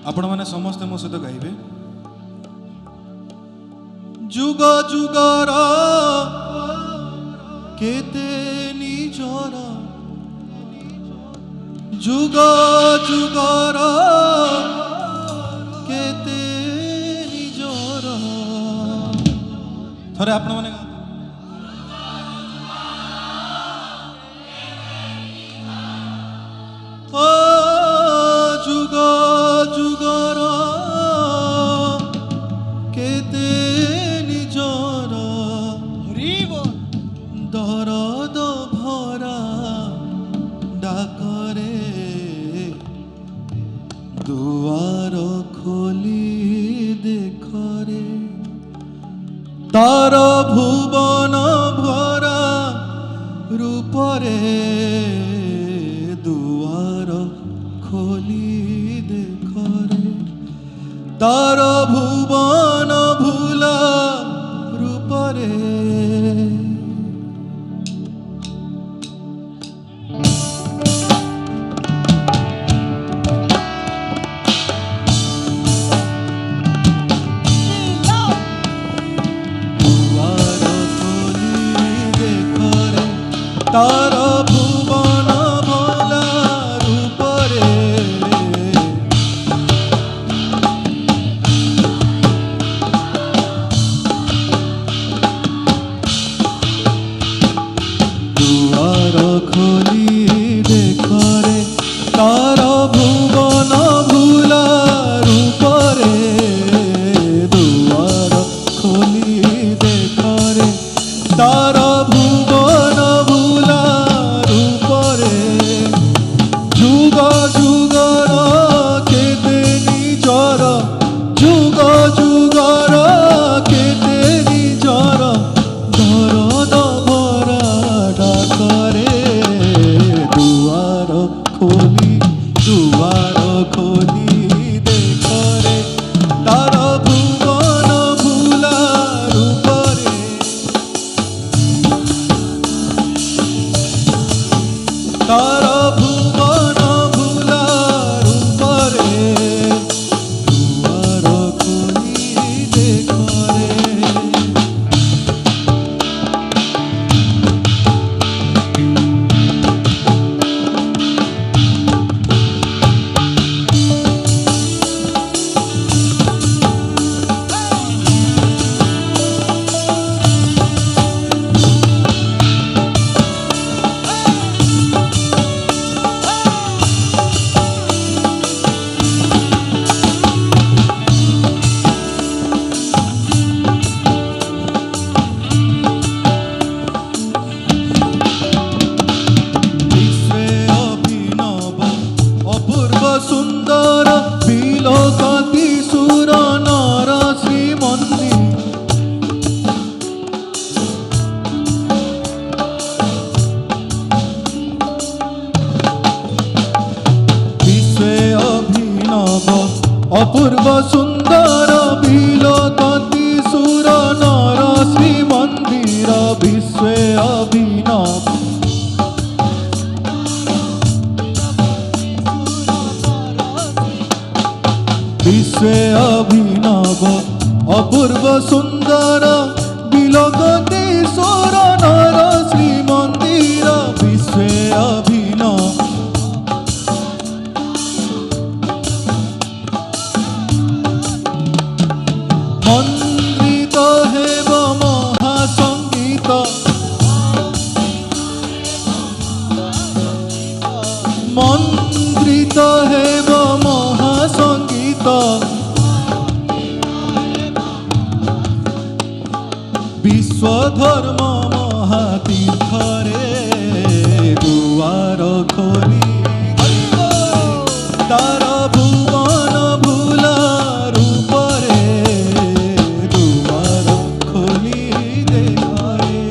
आपण मैंने समस्ते मो सहित गाइबे। जुग जुगर केते निजर, जुग जुगर केते निजर। थरे आपण मैंने जुग जुगर केते निजर, दरद भरा डाकरे दुआर खोली देखरे। तार भुवन भरा रूपरे दुआर खोली देखरे। तार भुवन भूला रूपरे। दुआर खोली देखरे, तार भुवन भोला रूपरे। दुआर खोली देखरे, तार भुवन भूला रूपरे। दुआर खोली देखरे, तार भुवन भूला रूपरे। जुग जुगर केते निजर, जुग जुगर केते निजर, दरद भरा डाकरे दुआर खोली, दुआर खोली देखरे। तार भुवन भूला रूपरे। तार भुवन भूला रूपरे। दुआर खोली देखरे। विश्वे अभिनव अपूर्व सुंदर, बिलोकति सुर नर श्रीमंदिर। विश्वे अभिनव अपूर्व सुंदर, बिलोकति सुर नर श्रीमंदिर। विश्वे अभिनव विश्वे अभिनव अपूर्व सुंदर, बिलोकति सुर नर श्रीमंदिर। विश्वे अभिनव मन्त्रित हेब महासंगीत, मन्त्रित हेब महासंगीत। विश्वधर्म महातीर्थरे दुआर खोली तार भुवन भूला रूपरे। दुआर खोली देखरे।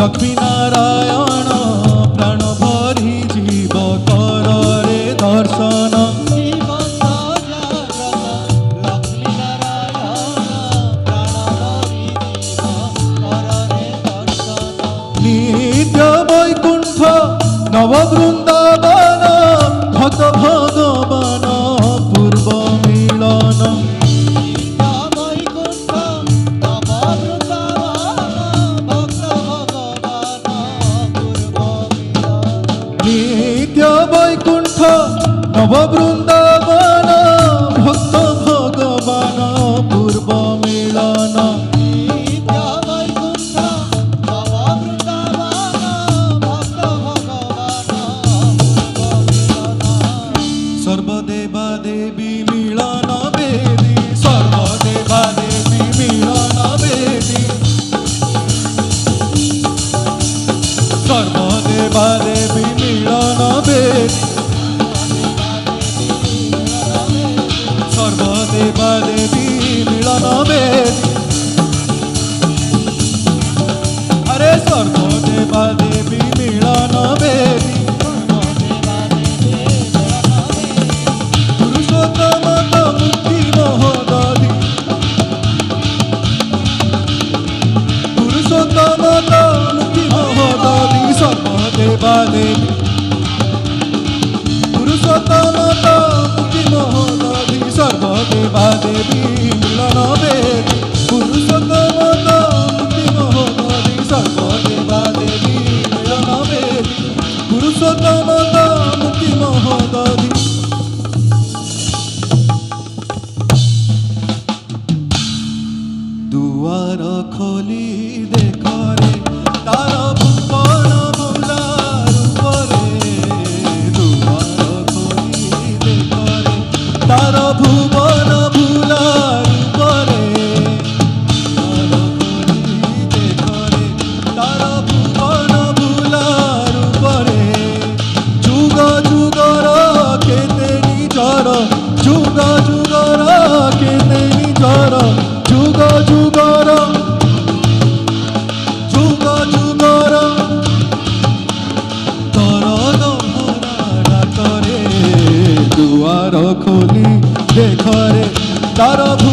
লক্ষ্মী নারায়ণ প্রাণ ভরি জীব করে দর্শন জীবন্ত জাগ্রত লক্ষ্মী নারায়ণ প্রাণ ভরি জীব কররে দর্শন নিত্য বৈকুণ্ঠ নব বৃন্দাবন ভক্ত ভগবান পূর্ব মিলন নিত্য বৈকুণ্ঠ নব বৃন্দাবন ভক্ত ভগবান পূর্ব মিলন নিত্য বৈকুণ্ঠ নব বৃন্দাবন ভক্ত ভগবান পূর্ব মিলন নিত্য বৈকুণ্ঠ নব বৃন্দাবন ভক্ত ভগবান পূর্ব মিলন সর্বদেবা দেবী মিলন বেদী সর্বদেবা দেবী মিলন বেদী সর্বদেবা দেবী মিলন বেদী সর্বদেবা দেবী মিলন বেদী আরে সর্বদেবা দেবী মিলন বেদী পুরুষোত্তম মুক্তি মহোদধি পুরুষোত্তম মুক্তি মহোদধি সর্বদেবা দেবী পুরুষোত্তম মুক্তি মহোদধি সর্বদেবা দেবী মিলন বেদী পুরুষোত্তম মুক্তি মহোদধি সর্বদেবা দেবী মিলন বেদী পুরুষোত্তম মুক্তি মহোদধি দুয়ার খোলি দেখরে তার ভুবন ভোলার উপরে দুয়ার খোলি দেখরে তার ভুবন ভোলার উপরে তার খোলি দেখরে তার ভুবন ভোলার উপরে যুগ যুগর কেতে নিজর যুগ যুগর কেতে নিজর যুগ যুগর যুগ যুগর তরল ভরা ডাকরে দুয়ার খোলি দেখরে তার ভু